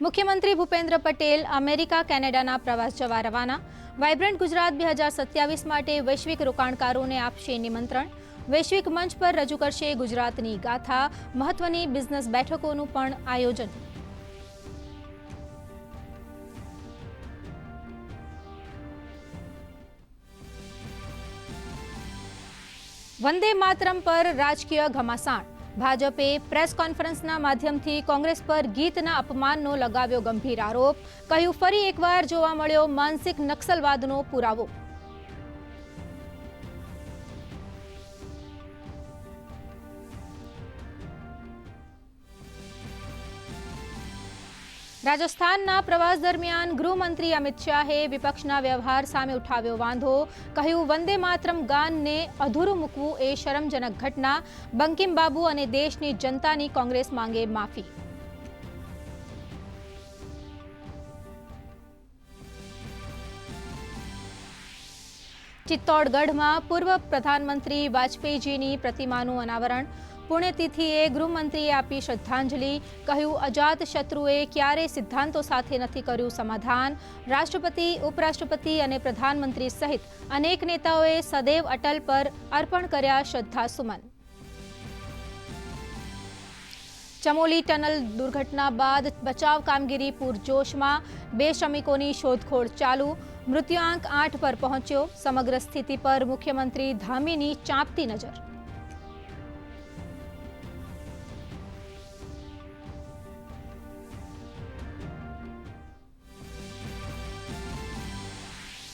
મુખ્યમંત્રી ભૂપેન્દ્ર પટેલ અમેરિકા કેનેડાના પ્રવાસ જવા રવાના। વાઇબ્રન્ટ ગુજરાત 2027 માટે વૈશ્વિક રોકાણકારોને આપશે નિમંત્રણ। વૈશ્વિક મંચ પર રજૂ કરશે ગુજરાતની ગાથા। મહત્વની બિઝનેસ બેઠકોનું પણ આયોજન। વંદે માતરમ પર રાજકીય ઘમાસાણ। ભાજપે પ્રેસ કોન્ફરન્સના માધ્યમથી કોંગ્રેસ પર ગીતના અપમાનનો લગાવ્યો ગંભીર આરોપ। કહ્યું, ફરી એકવાર જોવા મળ્યો માનસિક નક્સલવાદનો પુરાવો। રાજસ્થાનના પ્રવાસ દરમિયાન ગૃહમંત્રી અમિત શાહે વિપક્ષના વ્યવહાર સામે ઉઠાવ્યો વાંધો। કહ્યું, વંદે માતરમ ગાનને અધૂરું મૂકવું એ શરમજનક ઘટના। બંકિમ બાબુ અને દેશની જનતાની કોંગ્રેસ માંગે માફી। ચિત્તોડગઢમાં પૂર્વ પ્રધાનમંત્રી વાજપેયીજીની પ્રતિમાનું અનાવરણ। પુણ્યતિથિએ ગૃહમંત્રીએ આપી શ્રદ્ધાંજલિ। કહ્યું, અજાત શત્રુએ ક્યારેય સિદ્ધાંતો સાથે નથી કર્યું સમાધાન। રાષ્ટ્રપતિ, ઉપરાષ્ટ્રપતિ અને પ્રધાનમંત્રી સહિત અનેક નેતાઓએ સદૈવ અટલ પર અર્પણ કર્યા શ્રદ્ધાસુમન। ચમોલી ટનલ દુર્ઘટના બાદ બચાવ કામગીરી પૂરજોશમાં। 2 શ્રમિકોની શોધખોળ ચાલુ। મૃત્યુઆંક 8 પર પહોંચ્યો। સમગ્ર સ્થિતિ પર મુખ્યમંત્રી ધામીની ચાંપતી નજર।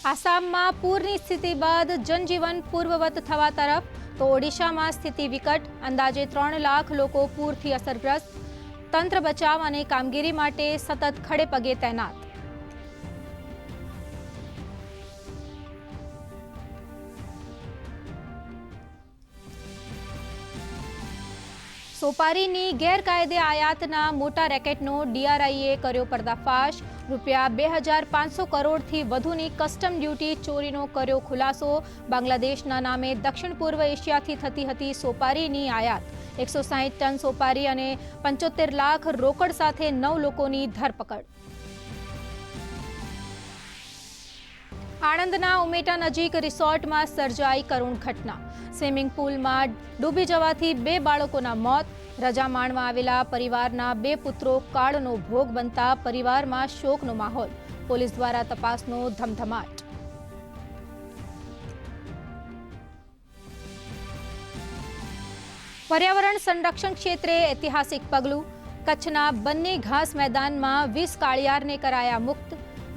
આસામમાં પૂરની સ્થિતિ બાદ જનજીવન પૂર્વવત થવા તરફ, તો ઓડિશામાં સ્થિતિ વિકટ। અંદાજે 3 લાખ લોકો પૂરથી અસરગ્રસ્ત। તંત્ર બચાવ અને કામગીરી માટે સતત ખડે પગે તૈનાત। સોપારીની ગેરકાયદે આયાતના મોટા રેકેટનો ડીઆરઆઈએ કર્યો પર્દાફાશ। રૂપિયા 2500 કરોડથી વધુની કસ્ટમ ડ્યુટી ચોરીનો કર્યો ખુલાસો। બાંગ્લાદેશના નામે દક્ષિણ પૂર્વ એશિયાથી થતી હતી સોપારીની આયાત। 160 ટન સોપારી અને 75 લાખ રોકડ સાથે 9 લોકોની ધરપકડ। આણંદના ઉમેટા નજીક રિસોર્ટમાં સર્જાઈ કરુણ ઘટના। સ્વિમિંગ પુલમાં ડૂબી જવાથી 2 બાળકોના મોત। રજા માણવા આવેલા પરિવારના 2 પુત્રો કાળનો ભોગ બનતા પરિવારમાં શોકનો માહોલ। પોલીસ દ્વારા તપાસનો ધમધમાટ। પર્યાવરણ સંરક્ષણ ક્ષેત્રે ઐતિહાસિક પગલું। કચ્છના બંને ઘાસ મેદાનમાં 20 કાળિયારને કરાયા મુક્ત।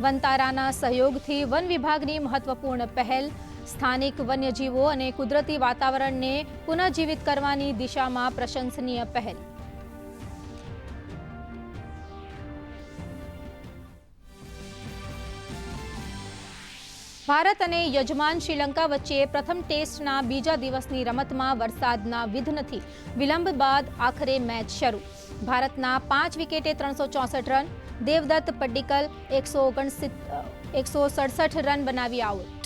વનતારાના સહયોગથી વન વિભાગની મહત્વપૂર્ણ પહેલ। સ્થાનિક વન્યજીવો અને કુદરતી વાતાવરણને પુનઃજીવિત કરવાની દિશામાં પ્રશંસનીય પહેલ। ભારત અને યજમાન શ્રીલંકા વચ્ચે પ્રથમ ટેસ્ટના બીજા દિવસની રમતમાં વરસાદના વિઘ્નથી વિલંબ બાદ આખરે મેચ શરૂ। ભારતના 5 વિકેટે 364 રન। દેવદત્ત પડ્ડિકલ 167 રન બનાવી આઉટ।